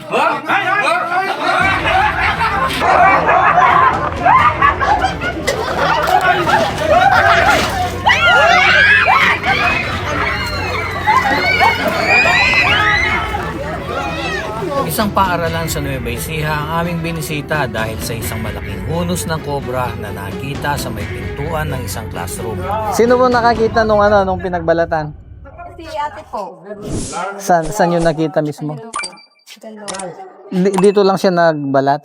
Isang paaralan sa Nueva Ecija ang aming binisita dahil sa isang malaking hunos ng kobra na nakita sa may pintuan ng isang classroom. Sino mo nakakita nung pinagbalatan? Si ate po. Saan yun nakita mismo? Dalawa. Dito lang siya nagbalat?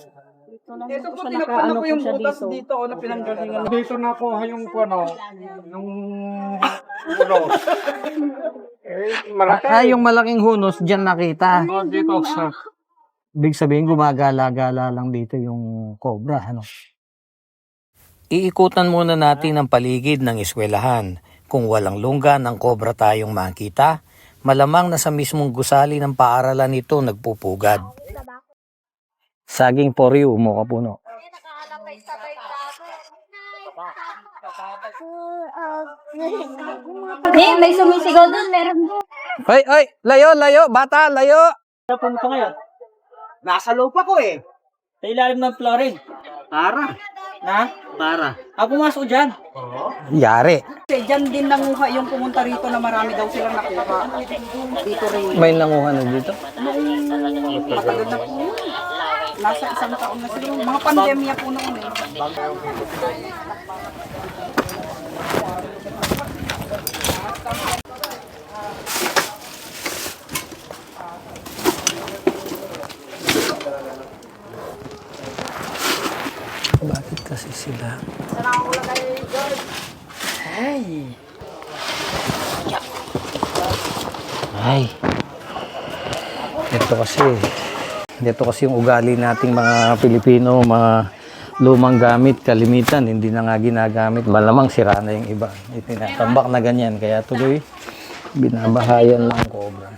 Ito po, tinapano ko yung butas dito o na pinanggalingan. Dito na ko yung Yung malaking hunos dyan nakita. dito sa Ibig sabihin gumagala-gala lang dito yung cobra, ano? Iikutan muna natin ang paligid ng eskwelahan. Kung walang lungga ng kobra tayong makita, malamang na sa mismong gusali ng paaralan ito nagpupugad. Saging poryo, mo ka puno. May sumisigaw doon, meron doon. Hoy, layo, bata, layo! Napunta ngayon. nasa lupa ko eh. Sa ilalim ng flooring. Para. Na? Para. Pumasok dyan. Yari. Kasi dyan din nanguha yung pumunta rito na marami daw silang nakuha. Dito rin. May nanguha na dito? Matagal na po. Nasa isang taon na sila. Mga pandemya po noon eh. Bakit kasi sila? Ay. Ito kasi yung ugali nating mga Pilipino, mga lumang gamit, kalimitan, hindi na nga ginagamit. Malamang sira na yung iba. Itinatambak na ganyan, kaya tuloy binabahayan lang cobra.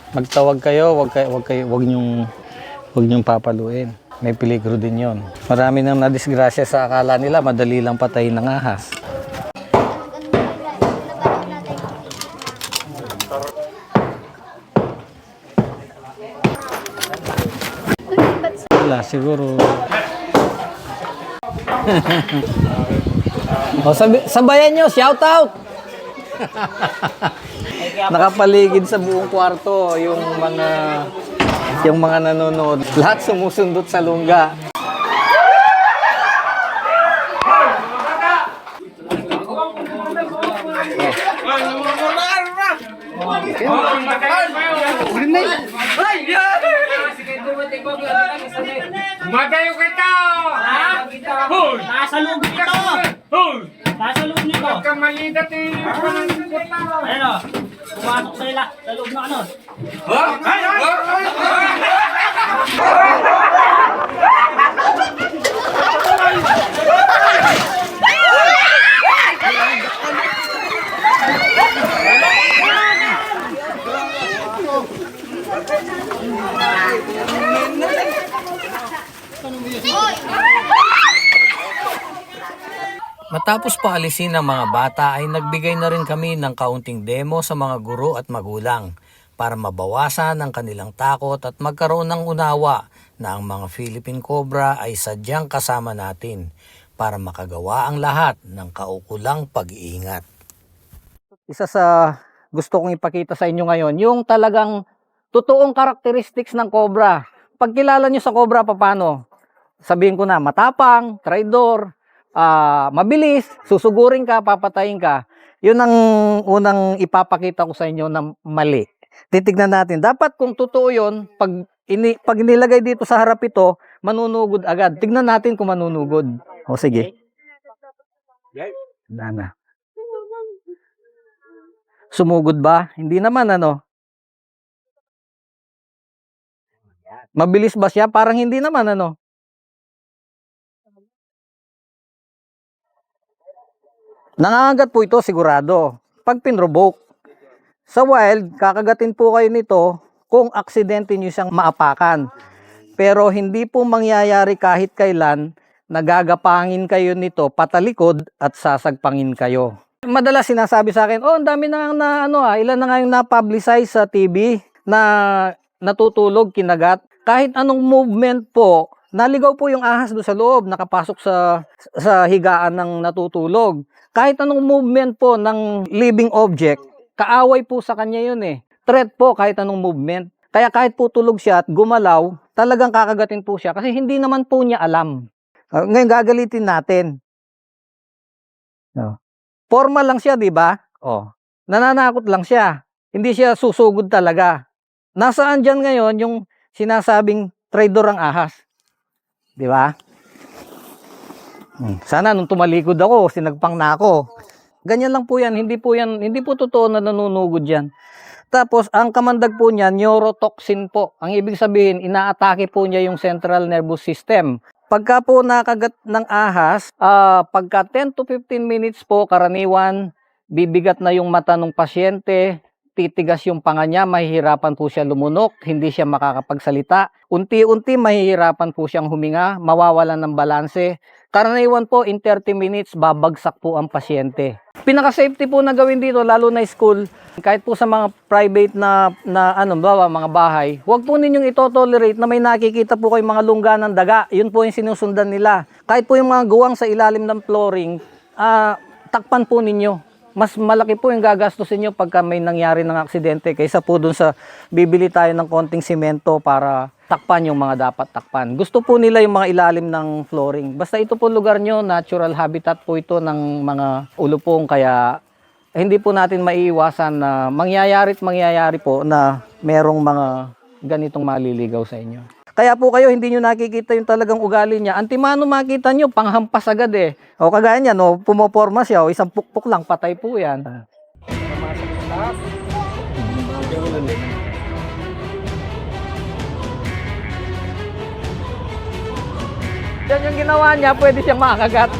Magtawag kayo, wag niyong papaluin. May peligro din 'yon. Marami nang nadisgrasya sa akala nila madali lang patayin ng ahas. Wala siguro. Sabayan nyo, shout out! Nakapaligid sa buong kwarto yung mga nanonood. Lahat sumusundot sa lungga. Magayo kita! Ha? Hoy! Nasa loob nito! Hoy! Nasa loob nito! Kamalidat eh! Ayan o. Pumasok sa loob ng ano. Matapos paalisin ng mga bata ay nagbigay na rin kami ng kaunting demo sa mga guro at magulang para mabawasan ang kanilang takot at magkaroon ng unawa na ang mga Philippine Cobra ay sadyang kasama natin para makagawa ang lahat ng kaukulang pag-iingat. Isa sa gusto kong ipakita sa inyo ngayon, yung talagang totoong characteristics ng cobra. Pagkilala nyo sa cobra, paano? Sabihin ko na, matapang, traidor, mabilis, susugurin ka, papatayin ka. Yun ang unang ipapakita ko sa inyo na mali. Titignan natin. Dapat kung totoo yun, pag nilagay dito sa harap ito, manunugod agad. Tignan natin kung manunugod. O sige. Dana. Sumugod ba? Hindi naman ano. Mabilis ba siya? Parang hindi naman ano. Nangangagat po ito sigurado. Pag pinrovoke. Sa wild, kakagatin po kayo nito kung aksidente nyo siyang maapakan. Pero hindi po mangyayari kahit kailan nagagapangin kayo nito patalikod at sasagpangin kayo. Madalas sinasabi sa akin, ang dami na ilan na nga yung na-publicize sa TV na natutulog, kinagat. Kahit anong movement po, naligaw po yung ahas doon sa loob, nakapasok sa higaan ng natutulog. Kahit anong movement po ng living object, kaaway po sa kanya yun eh. Threat po kahit anong movement. Kaya kahit po tulog siya at gumalaw, talagang kakagatin po siya kasi hindi naman po niya alam. Ngayon gagalitin natin. Formal lang siya, di ba? Nananakot lang siya. Hindi siya susugod talaga. Nasaan dyan ngayon yung sinasabing traidor ang ahas? Di ba? Sana nung tumalikod ako, sinagpang na ako. Ganyan lang po yan. Hindi po totoo na nanunugod yan. Tapos, ang kamandag po niya, neurotoxin po. Ang ibig sabihin, inaatake po niya yung central nervous system. Pagka po nakagat ng ahas, pagka 10 to 15 minutes po, karaniwan, bibigat na yung mata ng pasyente, titigas yung panga niya, mahihirapan po siya lumunok, hindi siya makakapagsalita. Unti-unti mahihirapan po siyang huminga, mawawalan ng balanse. Karaniwan po, in 30 minutes, babagsak po ang pasyente. Pinaka-safety po na gawin dito, lalo na school, kahit po sa mga private na mga bahay, huwag po ninyong ito-tolerate na may nakikita po kayong mga lungga ng daga. Yun po yung sinusundan nila. Kahit po yung mga guwang sa ilalim ng flooring, takpan po ninyo. Mas malaki po yung gagastusin nyo pagka may nangyari ng aksidente kaysa po dun sa bibili tayo ng konting simento para takpan yung mga dapat takpan. Gusto po nila yung mga ilalim ng flooring. Basta ito po lugar nyo, natural habitat po ito ng mga ulupong, kaya hindi po natin maiiwasan na mangyayari po na merong mga ganitong maliligaw sa inyo. Kaya po kayo, hindi nyo nakikita yung talagang ugali niya. Antimano makita nyo, panghampas agad eh. O kagaya niya, pumoporma siya, isang pukpuk lang, patay po yan. Yan yung ginawa niya, pwede siyang makagat.